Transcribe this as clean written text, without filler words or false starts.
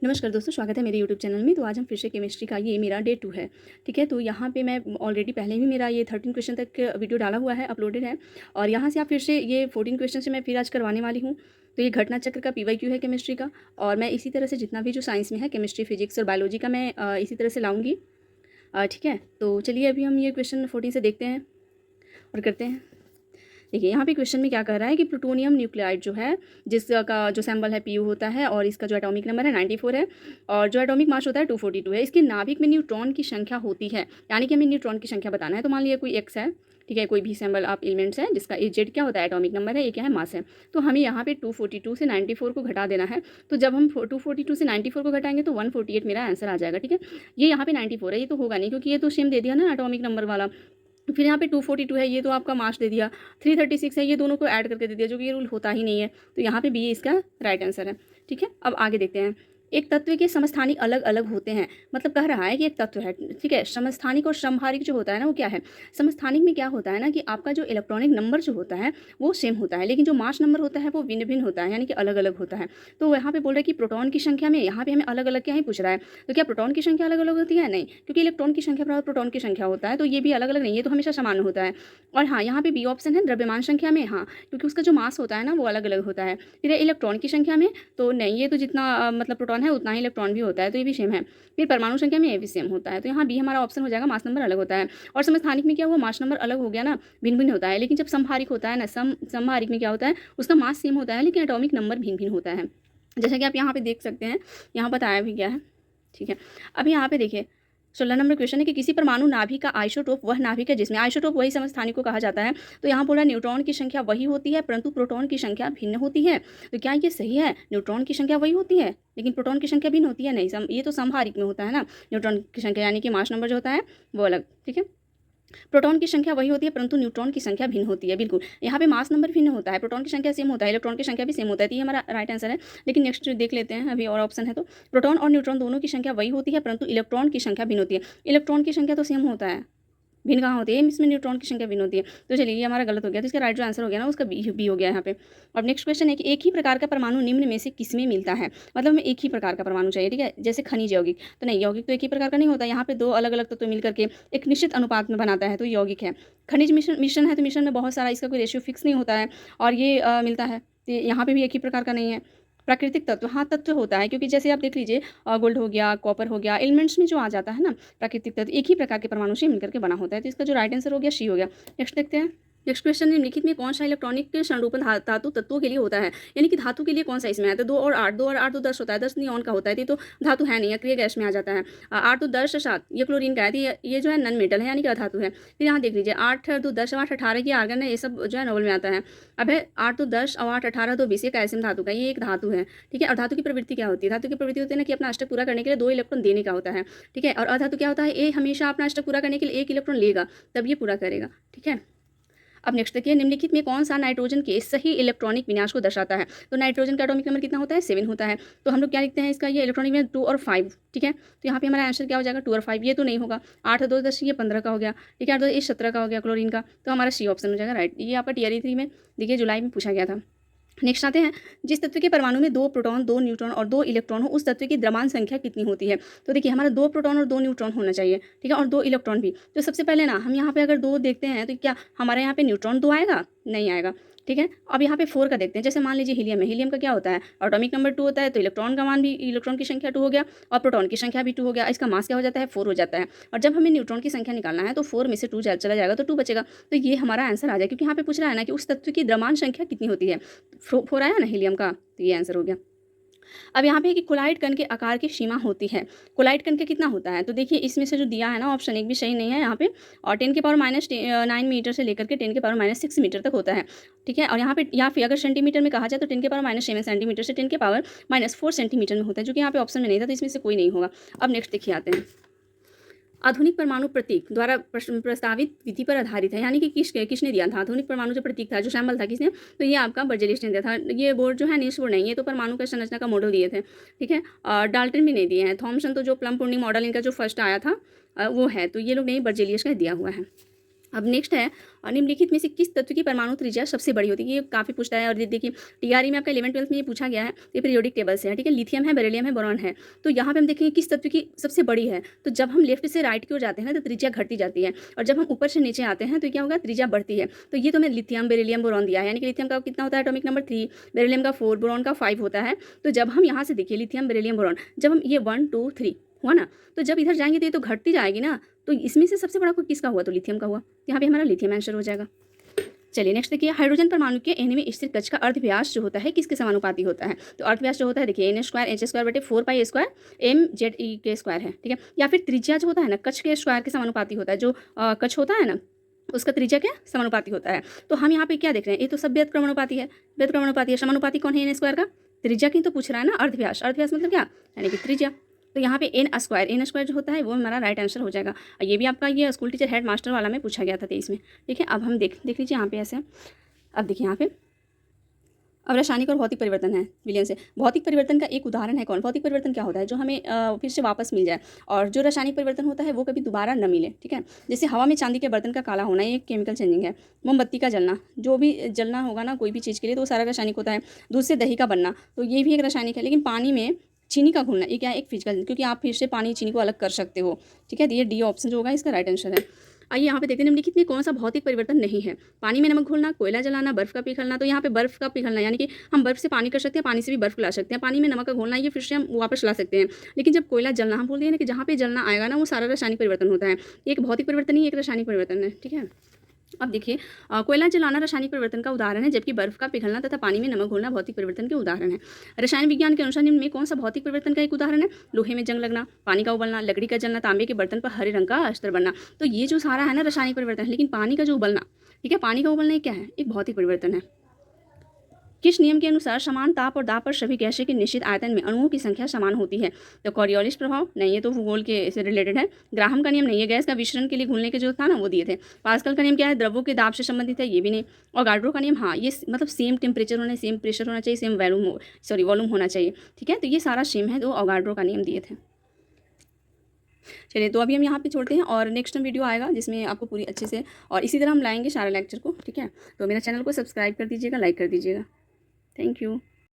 नमस्कार दोस्तों, स्वागत है मेरे यूट्यूब चैनल में। तो आज हम फिर से केमिस्ट्री का ये मेरा डे 2 है, ठीक है। तो यहाँ पे मैं ऑलरेडी पहले भी मेरा ये 13 क्वेश्चन तक वीडियो डाला हुआ है, अपलोडेड है। और यहाँ से आप फिर से ये 14 क्वेश्चन से मैं फिर आज करवाने वाली हूँ। तो ये घटना चक्र का PYQ है केमिस्ट्री का। और मैं इसी तरह से जितना भी जो साइंस में है, केमिस्ट्री, फिजिक्स और बायोलॉजी का मैं इसी तरह से लाऊँगी, ठीक है। तो चलिए अभी हम ये क्वेश्चन 14 से देखते हैं और करते हैं। देखिए यहाँ पे क्वेश्चन में क्या कह रहा है कि प्लूटोनियम न्यूक्लियाइड जो है, जिसका जो सिंबल है Pu होता है और इसका जो एटॉमिक नंबर है 94 है और जो एटॉमिक मास होता है 242 है। इसके नाभिक में न्यूट्रॉन की संख्या होती है, यानी कि हमें न्यूट्रॉन की संख्या बताना है। तो मान लिया कोई x है, ठीक है, कोई भी सिंबल आप एलिमेंट्स है जिसका Z क्या होता है, एटॉमिक नंबर है, ये क्या है, मास है। तो हमें यहाँ पे 242 से 94 को घटा देना है। तो जब हम 242 से 94 को घटाएंगे तो 148 मेरा आंसर आ जाएगा, ठीक है। ये यहाँ पे 94 है, ये तो होगा नहीं क्योंकि ये तो सेम दे दिया ना एटॉमिक नंबर वाला। फिर यहाँ पे 242 है, ये तो आपका मास दे दिया। 336 है, ये दोनों को ऐड करके दे दिया, जो कि ये रूल होता ही नहीं है। तो यहाँ पे बी इसका राइट आंसर है, ठीक है। अब आगे देखते हैं। एक तत्व के समस्थानिक अलग अलग होते हैं, मतलब कह रहा है कि एक तत्व है, ठीक है। समस्थानिक और समहारिक जो होता है ना, वो क्या है। समस्थानिक में क्या होता है ना कि आपका जो इलेक्ट्रॉनिक नंबर जो होता है वो सेम होता है, लेकिन जो मास नंबर होता है वो भिन्न भिन्न होता है, यानी कि अलग अलग होता है। तो यहाँ पे बोल रहा है कि प्रोटॉन की संख्या में, यहाँ पे हमें अलग अलग क्या ही पूछ रहा है। तो क्या प्रोटॉन की संख्या अलग अलग होती है? नहीं, क्योंकि इलेक्ट्रॉन की संख्या बराबर प्रोटॉन की संख्या होता है, तो ये भी अलग अलग नहीं है, तो हमेशा समान होता है। और हाँ, यहाँ पे बी ऑप्शन है द्रव्यमान संख्या में, हाँ, क्योंकि उसका जो मास होता है ना वो अलग अलग होता है। फिर इलेक्ट्रॉन की संख्या में तो नहीं, ये तो जितना मतलब प्रोटॉन है उतना ही इलेक्ट्रॉन भी होता है, तो ये भी सेम है। फिर परमाणु संख्या में ये भी सेम होता है, तो यहाँ बी हमारा ऑप्शन हो जाएगा, मास नंबर अलग होता है। और समस्थानिक में क्या हुआ, मास नंबर अलग हो गया ना, भिन्न भिन्न होता है। लेकिन जब समहारिक होता है ना, समहारिक में क्या होता है, उसका मास सेम होता है लेकिन एटॉमिक नंबर भिन्न भिन्न होता है, जैसा कि आप यहाँ पे देख सकते हैं। यहाँ बताया भी गया है, ठीक है। अब यहाँ पे देखिए 16 नंबर क्वेश्चन है कि किसी परमाणु नाभिक का आइसोटोप वह नाभिक है जिसमें, आइसोटोप वही समस्थानिक को कहा जाता है। तो यहाँ बोला न्यूट्रॉन की संख्या वही होती है परंतु प्रोटॉन की संख्या भिन्न होती है। तो क्या ये सही है? न्यूट्रॉन की संख्या वही होती है लेकिन प्रोटॉन की संख्या भिन्न होती है? नहीं, ये तो समहारिक में होता है ना, न्यूट्रॉन की संख्या यानी कि मास नंबर जो होता है वो अलग, ठीक है। प्रोटॉन की संख्या वही होती है परंतु न्यूट्रॉन की संख्या भिन्न होती है, बिल्कुल। यहाँ पे मास नंबर भिन्न होता है, प्रोटॉन की संख्या सेम होता है, इलेक्ट्रॉन की संख्या भी सेम होता है, तो ये हमारा राइट आंसर है। लेकिन नेक्स्ट देख लेते हैं, अभी और ऑप्शन है। तो प्रोटॉन और न्यूट्रॉन दोनों की संख्या वही होती है परंतु इलेक्ट्रॉन की संख्या भिन्न होती है। इलेक्ट्रॉन की संख्या तो सेम होता है, भिन्न कहाँ होती है, इसमें न्यूट्रॉन की संख्या भिन्न होती है। तो चलिए ये हमारा गलत हो गया, तो इसका राइट जो आंसर हो गया ना उसका बी हो गया यहाँ पे। और नेक्स्ट क्वेश्चन है कि एक ही प्रकार का परमाणु निम्न में से किसमें मिलता है, मतलब हमें एक ही प्रकार का परमाणु चाहिए, ठीक है। जैसे खनिज यौगिक, तो नहीं, यौगिक तो एक ही प्रकार का नहीं होता, यहाँ पे दो अलग अलग तत्व मिल करके एक निश्चित अनुपात में बनाता है, तो यौगिक है। खनिज मिश्रण है, तो मिश्रण में बहुत सारा, इसका कोई रेशियो फिक्स नहीं होता है और ये मिलता है, तो यहाँ पे भी एक ही प्रकार का नहीं है। प्राकृतिक तत्व, हाँ तत्व होता है, क्योंकि जैसे आप देख लीजिए गोल्ड हो गया, कॉपर हो गया, एलिमेंट्स में जो आ जाता है ना प्राकृतिक तत्व, एक ही प्रकार के परमाणु से मिलकर के बना होता है। तो इसका जो राइट आंसर हो गया सी हो गया। नेक्स्ट देखते हैं। नेक्स्ट क्वेश्चन, निम्नलिखित में कौन सा इलेक्ट्रॉनिक संरूपण धातु तत्वों के लिए होता है, यानी कि धातु के लिए कौन सा इसमें आता है। 2 और 8, 2 और 8 तो 10 होता है, 10 नियॉन का होता है, तो धातु है नहीं, अक्रिय गैस में आ जाता है। 8 तो 10 7 ये क्लोरीन का है, तो ये जो है नन मेटल है, यानी कि अधातु है। फिर यहाँ देख लीजिए 8 तो 10 8 18 की आर्गन है, ये सब जो है नोबल में आता है। अब है 8 तो 10 और 8 18 तो 20 कैल्शियम धातु का, ये एक धातु है, ठीक है। और धातु की प्रवृत्ति क्या होती है, धातु की प्रवृत्ति होती है ना कि अपना अष्टक पूरा करने के लिए 2 इलेक्ट्रॉन देने का होता है, ठीक है। और अधातु क्या होता है, ये हमेशा अपना अष्टक पूरा करने के लिए 1 इलेक्ट्रॉन लेगा, तब ये पूरा करेगा, ठीक है। अब नेक्स्ट देखिए, निम्नलिखित में कौन सा नाइट्रोजन के सही इलेक्ट्रॉनिक विन्यास को दर्शाता है। तो नाइट्रोजन का एटॉमिक नंबर कितना होता है, 7 होता है। तो हम लोग क्या लिखते हैं इसका, ये इलेक्ट्रॉनिक में 2 और 5, ठीक है। तो यहाँ पे हमारा आंसर क्या हो जाएगा, 2 और 5, ये तो नहीं होगा। 8 और 2 10, ये 15 का हो गया, ठीक है। 8 2 ये 17 का हो गया क्लोरीन का, तो हमारा सी ऑप्शन हो जाएगा राइट। ये आपका TRE 3 में देखिए जुलाई में पूछा गया था। नेक्स्ट आते हैं, जिस तत्व के परमाणु में 2 प्रोटॉन 2 न्यूट्रॉन और 2 इलेक्ट्रॉन हो उस तत्व की द्रव्यमान संख्या कितनी होती है। तो देखिए हमारा 2 प्रोटॉन और 2 न्यूट्रॉन होना चाहिए, ठीक है, और 2 इलेक्ट्रॉन भी। तो सबसे पहले ना हम यहाँ पे अगर 2 देखते हैं तो क्या हमारे यहाँ पे न्यूट्रॉन 2 आएगा, नहीं आएगा, ठीक है। अब यहाँ पे 4 का देखते हैं। जैसे मान लीजिए हीलियम है, हीलियम का क्या होता है, एटॉमिक नंबर 2 होता है, तो इलेक्ट्रॉन का मान भी, इलेक्ट्रॉन की संख्या 2 हो गया और प्रोटॉन की संख्या भी 2 हो गया, इसका मास क्या हो जाता है, 4 हो जाता है। और जब हमें न्यूट्रॉन की संख्या निकालना है तो 4 में से 2 चला जाएगा तो 2 बचेगा। तो ये हमारा आंसर आ जाएगा, क्योंकि यहाँ पे पूछ रहा है ना कि उस तत्व की द्रव्यमान संख्या कितनी होती है। 4 आया ना हीलियम का, तो ये आंसर हो गया। अब यहाँ पे है कि कोलाइड कण के आकार की सीमा होती है, कोलाइड कण का कितना होता है। तो देखिए इसमें से जो दिया है ना ऑप्शन एक भी सही नहीं है यहाँ पे। और 10 के पावर -9 मीटर से लेकर के 10 के पावर -6 मीटर तक होता है, ठीक है। और यहाँ पे या फिर अगर सेंटीमीटर में कहा जाए तो 10 के पावर -7 सेंटीमीटर से 10 के पावर -4 सेंटीमीटर में होता है, जो कि यहाँ पे ऑप्शन में नहीं था, तो इसमें से कोई नहीं होगा। अब नेक्स्ट देखिए आते हैं, आधुनिक परमाणु प्रतीक द्वारा प्रस्तावित विधि पर आधारित है, यानी कि किसने दिया था आधुनिक परमाणु जो प्रतीक था, जो सैम्बल था, किसने, तो ये आपका बर्जेलियस ने दिया था। ये बोर्ड जो है नील्स बोर्ड नहीं, ये तो परमाणु का संरचना का मॉडल दिए थे, ठीक है। और डाल्टन भी नहीं दिए हैं, थॉमसन तो जो प्लम पुडिंग मॉडल इनका जो फर्स्ट आया था वो है, तो ये लोग नहीं, बर्जेलियस का दिया हुआ है। अब नेक्स्ट है निम्नलिखित में से किस तत्व की परमाणु त्रिज्या सबसे बड़ी होती है। ये काफ़ी पूछता है और ये देखिए टीआरई में आपका 11th-12th में ये पूछा गया है। ये पीरियोडिक टेबल से है, ठीक है। लिथियम है, बेरिलियम है, बोरॉन है। तो यहाँ पे हम देखेंगे किस तत्व की सबसे बड़ी है। तो जब हम लेफ्ट से राइट की ओर जाते हैं ना तो त्रिज्या घटती जाती है, और जब हम ऊपर से नीचे आते हैं तो क्या होगा, त्रिज्या बढ़ती है। तो ये तो मैं लिथियम, बेरिलियम, बोरॉन दिया है, यानी कि लिथियम का कितना होता है एटॉमिक नंबर 3, बेरिलियम का 4, बोरॉन का 5 होता है। तो जब हम यहाँ से देखिए लिथियम, बेरिलियम, बोरॉन, जब हम ये 1 2 3 हुआ ना, तो जब इधर जाएंगे तो ये तो घटती जाएगी ना। तो इसमें से सबसे बड़ा किसका हुआ, तो लिथियम का हुआ। यहाँ पे हमारा लिथियम आंसर हो जाएगा। चलिए नेक्स्ट देखिए, हाइड्रोजन परमाणु के एन में स्थिर कक्ष का अर्धव्यास जो होता है किसके समानुपाती होता है। तो अर्धव्यास जो होता है देखिए n² है, ठीक है। या फिर त्रिज्या जो होता है ना कक्ष के स्क्वायर के समानुपाती होता है। जो कक्ष होता है ना उसका त्रिज्या क्या समानुपाती होता है। तो हम यहाँ पे क्या देख रहे हैं, ये तो सब व्युत्क्रमानुपाती है, व्युत्क्रमानुपाती है। समानुपाती कौन है, n² का। त्रिज्या की तो पूछ रहा है ना, अर्धव्यास। अर्धव्यास मतलब क्या, यानी कि त्रिज्या। तो यहाँ पे n² जो होता है वो हमारा राइट आंसर हो जाएगा। ये भी आपका ये स्कूल टीचर हेड मास्टर वाला में पूछा गया था 23 में, ठीक है। अब हम देख लीजिए यहाँ पे ऐसे। अब देखिए यहाँ पे अब रासायनिक और भौतिक परिवर्तन है विलियम से। भौतिक परिवर्तन का एक उदाहरण है कौन। भौतिक परिवर्तन क्या होता है, जो हमें फिर से वापस मिल जाए, और जो रासायनिक परिवर्तन होता है वो कभी दोबारा न मिले, ठीक है। जैसे हवा में चांदी के बर्तन का काला होना, ये केमिकल चेंजिंग है। मोमबत्ती का जलना, जो भी जलना होगा ना कोई भी चीज़ के लिए तो वो सारा रासायनिक होता है। दूध से दही का बनना, तो ये भी एक रासायनिक है। लेकिन पानी में चीनी का घुलना, ये क्या है, एक फिजिकल, क्योंकि आप फिर से पानी चीनी को अलग कर सकते हो, ठीक है। तो ये डी ऑप्शन जो होगा इसका राइट आंसर है। आइए यहाँ पे देखते हैं निम्नलिखित में कौन सा भौतिक परिवर्तन नहीं है। पानी में नमक घोलना, कोयला जलाना, बर्फ का पिघलना। तो यहाँ पे बर्फ का पिघलना यानी कि हम बर्फ से पानी कर सकते हैं, पानी से भी बर्फ ला सकते हैं। पानी में नमक का घोलना ये फिर से हम वापस ला सकते हैं। लेकिन जब कोयला जलना, हम बोलते हैं ना कि जहाँ पे जलना आएगा ना वो सारा रासायनिक परिवर्तन होता है। एक भौतिक परिवर्तन ही एक रासायनिक परिवर्तन है, ठीक है। अब देखिए कोयला जलाना रासायनिक परिवर्तन का उदाहरण है, जबकि बर्फ का पिघलना तथा पानी में नमक घोलना भौतिक परिवर्तन के उदाहरण है। रसायन विज्ञान के अनुसार निम्न में कौन सा भौतिक परिवर्तन का एक उदाहरण है। लोहे में जंग लगना, पानी का उबलना, लकड़ी का जलना, तांबे के बर्तन पर हरे रंग का अस्तर बनना। तो ये जो सारा है ना रासायनिक परिवर्तन है, लेकिन पानी का जो उबलना, ठीक है, पानी का उबलना क्या है, एक भौतिक परिवर्तन है। किस नियम के अनुसार समान ताप और दाब पर सभी गैसें के निश्चित आयतन में अणुओं की संख्या समान होती है। तो कॉरियोलिस प्रभाव नहीं, ये तो भूगोल के से रिलेटेड है। ग्राहम का नियम नहीं है, गैस का विश्रण के लिए घुलने के जो था ना वो दिए थे। पास्कल का नियम क्या है, द्रव्यों के दाब से संबंधित है, ये भी नहीं। और गाड्रो का नियम, हाँ ये मतलब सेम टेम्परेचर होना, सेम प्रेशर होना चाहिए, सेम वॉल्यूम होना चाहिए, ठीक है। तो ये सारा सेम है, तो अवगाड्रो का नियम दिए थे। चलिए तो अभी हम यहाँ पे छोड़ते हैं, और नेक्स्ट वीडियो आएगा जिसमें आपको पूरी अच्छे से और इसी तरह हम लाएंगे सारा लेक्चर को, ठीक है। तो मेरा चैनल को सब्सक्राइब कर दीजिएगा, लाइक कर दीजिएगा। Thank you.